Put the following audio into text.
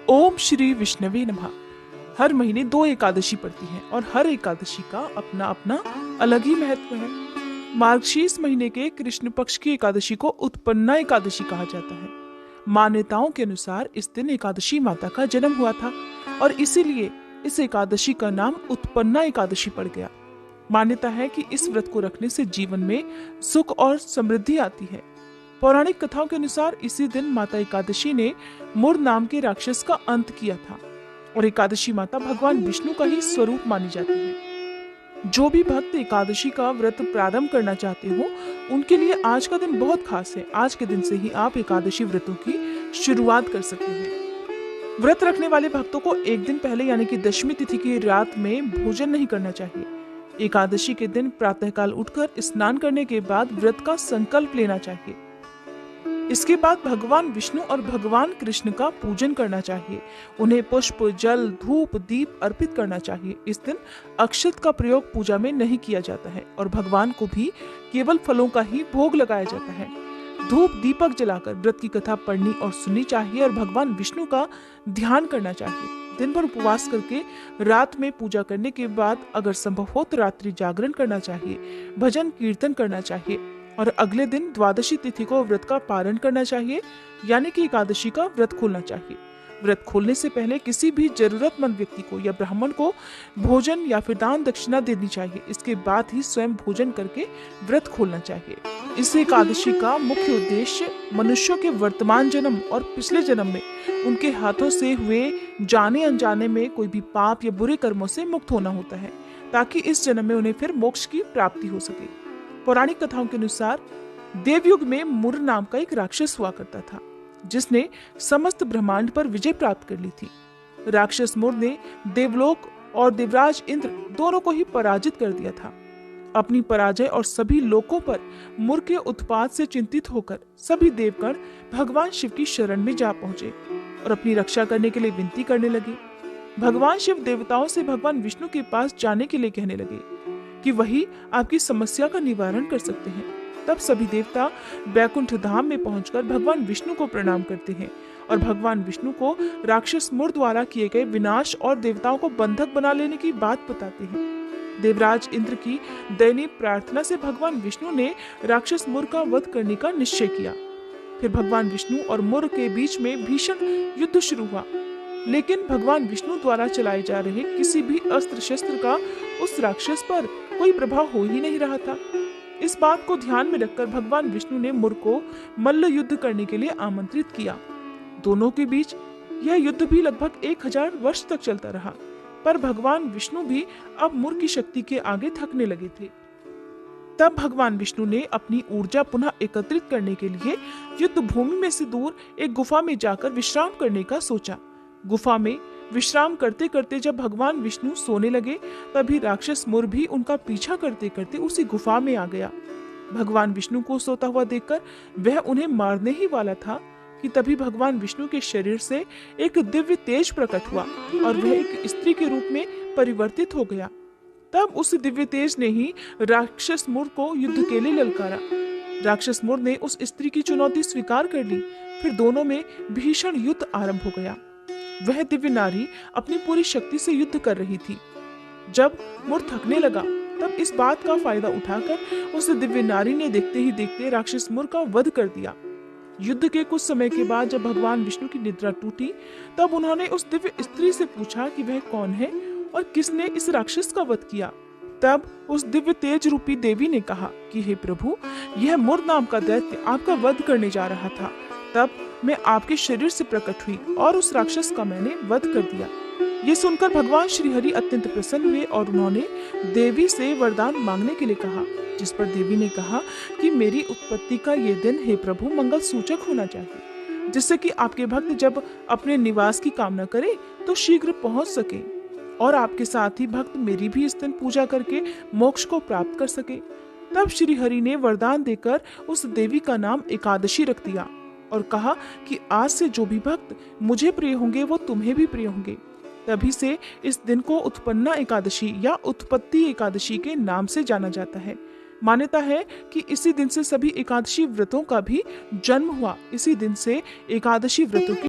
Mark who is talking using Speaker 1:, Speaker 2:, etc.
Speaker 1: ओम श्री विष्णवे नमः। हर महीने 2 एकादशी पड़ती हैं और हर एकादशी का अपना अपना अलग ही महत्व है। मार्गशीर्ष महीने के कृष्ण पक्ष की एकादशी को उत्पन्ना एकादशी कहा जाता है। मान्यताओं के अनुसार इस दिन एकादशी माता का जन्म हुआ था और इसीलिए इस एकादशी का नाम उत्पन्ना एकादशी पड़ गया। मान्यता है कि इस व्रत को रखने से जीवन में सुख और समृद्धि आती है। पौराणिक कथाओं के अनुसार इसी दिन माता एकादशी ने मुर नाम के राक्षस का अंत किया था और एकादशी माता भगवान विष्णु का ही स्वरूप मानी जाती है। जो भी भक्त एकादशी का व्रत प्रारंभ करना चाहते हो उनके लिए आज का दिन बहुत खास है। आज के दिन से ही आप एकादशी व्रतों की शुरुआत कर सकते हैं। व्रत रखने वाले भक्तों को एक दिन पहले यानी कि दशमी तिथि की रात में भोजन नहीं करना चाहिए। एकादशी के दिन प्रातःकाल उठकर स्नान करने के बाद व्रत का संकल्प लेना चाहिए। इसके बाद भगवान विष्णु और भगवान कृष्ण का पूजन करना चाहिए। उन्हें पुष्प, जल, धूप, दीप अर्पित करना चाहिए। इस दिन अक्षत का प्रयोग पूजा में नहीं किया जाता है और भगवान को भी केवल फलों का ही भोग लगाया जाता है। धूप दीपक जलाकर व्रत की कथा पढ़नी और सुननी चाहिए और भगवान विष्णु का ध्यान करना चाहिए। दिन भर उपवास करके रात में पूजा करने के बाद अगर संभव हो तो रात्रि जागरण करना चाहिए, भजन कीर्तन करना चाहिए और अगले दिन द्वादशी तिथि को व्रत का पारण करना चाहिए यानी कि एकादशी का व्रत खोलना चाहिए। व्रत खोलने से पहले किसी भी जरूरतमंद व्यक्ति को या ब्राह्मण को भोजन या फिर दान दक्षिणा देनी चाहिए। इसके बाद ही स्वयं भोजन करके व्रत खोलना चाहिए। इस एकादशी का मुख्य उद्देश्य मनुष्यों के वर्तमान जन्म और पिछले जन्म में उनके हाथों से हुए जाने अनजाने में कोई भी पाप या बुरे कर्मों से मुक्त होना होता है ताकि इस जन्म में उन्हें फिर मोक्ष की प्राप्ति हो सके। पौराणिक कथाओं के अनुसार देवयुग में मुर नाम का एक राक्षस हुआ करता था जिसने समस्त ब्रह्मांड पर विजय प्राप्त कर ली थी। राक्षस मुर ने देवलोक और देवराज इंद्र दोनों को ही पराजित कर दिया था। अपनी पराजय और सभी लोकों पर मुर के उत्पात से चिंतित होकर सभी देवगण भगवान शिव की शरण में जा पहुंचे और अपनी रक्षा करने के लिए विनती करने लगे। भगवान शिव देवताओं से भगवान विष्णु के पास जाने के लिए कहने लगे कि वही आपकी समस्या का निवारण कर सकते हैं। तब सभी देवता बैकुंठ धाम में पहुंचकर भगवान विष्णु को प्रणाम करते हैं और भगवान विष्णु को राक्षस मुर द्वारा किए गए विनाश और देवताओं को बंधक बना लेने की बात बताते हैं। देवराज इंद्र की दयनीय प्रार्थना से भगवान विष्णु ने राक्षस मुर का वध करने का निश्चय किया। फिर भगवान विष्णु और मुर के बीच में भीषण युद्ध शुरू हुआ, लेकिन भगवान विष्णु द्वारा चलाए जा रहे किसी भी अस्त्र शस्त्र का उस राक्षस पर कोई प्रभाव हो ही नहीं रहा था। इस बात को ध्यान में रखकर भगवान विष्णु ने मुर को मल्ल युद्ध करने के लिए आमंत्रित किया। दोनों के बीच यह युद्ध भी लगभग 1000 वर्ष तक चलता रहा, पर भगवान विष्णु भी अब मुर की शक्ति के आगे थकने लगे थे। तब भगवान विष्णु ने अपनी ऊर्जा पुनः एकत्रित करने के लिए युद्ध भूमि में से दूर एक गुफा में जाकर विश्राम करने का सोचा। गुफा में विश्राम करते करते जब भगवान विष्णु सोने लगे तभी राक्षस मुर भी उनका पीछा करते करते उसी गुफा में आ गया। भगवान विष्णु को सोता हुआ देखकर वह उन्हें मारने ही वाला था कि तभी भगवान विष्णु के शरीर से एक दिव्य तेज प्रकट हुआ और वह एक स्त्री के रूप में परिवर्तित हो गया। तब उस दिव्य तेज ने ही राक्षस मुर को युद्ध के लिए ललकारा। राक्षस मुर ने उस स्त्री की चुनौती स्वीकार कर ली। फिर दोनों में भीषण युद्ध आरंभ हो गया। वह दिव्य नारी अपनी पूरी शक्ति से युद्ध कर रही थी। जब मुर थकने लगा तब इस बात का फायदा उठाकर उस दिव्य नारी ने देखते ही देखते राक्षस मुर का वध कर दिया। युद्ध के कुछ समय के बाद जब भगवान विष्णु की निद्रा टूटी तब उन्होंने उस दिव्य स्त्री से पूछा कि वह कौन है और किसने इस राक्षस का वध किया। तब उस दिव्य तेज रूपी देवी ने कहा कि हे प्रभु, यह मुर नाम का दैत्य आपका वध करने जा रहा था। तब मैं आपके शरीर से प्रकट हुई और उस राक्षस का मैंने वध कर दिया। ये सुनकर भगवान श्री हरि अत्यंत प्रसन्न हुए और उन्होंने देवी से वरदान मांगने के लिए कहा, जिस पर देवी ने कहा कि मेरी उत्पत्ति का ये दिन हे प्रभु मंगल सूचक होना चाहिए, जिससे कि आपके भक्त जब अपने निवास की कामना करें तो शीघ्र पहुंच सके और आपके साथ ही भक्त मेरी भी इस दिन पूजा करके मोक्ष को प्राप्त कर सके। तब श्री हरि ने वरदान देकर उस देवी का नाम एकादशी रख दिया और कहा कि आज से जो भी भक्त मुझे प्रिय होंगे वो तुम्हें भी प्रिय होंगे। तभी से इस दिन को उत्पन्ना एकादशी या उत्पत्ति एकादशी के नाम से जाना जाता है। मान्यता है कि इसी दिन से सभी एकादशी व्रतों का भी जन्म हुआ। इसी दिन से एकादशी व्रतों की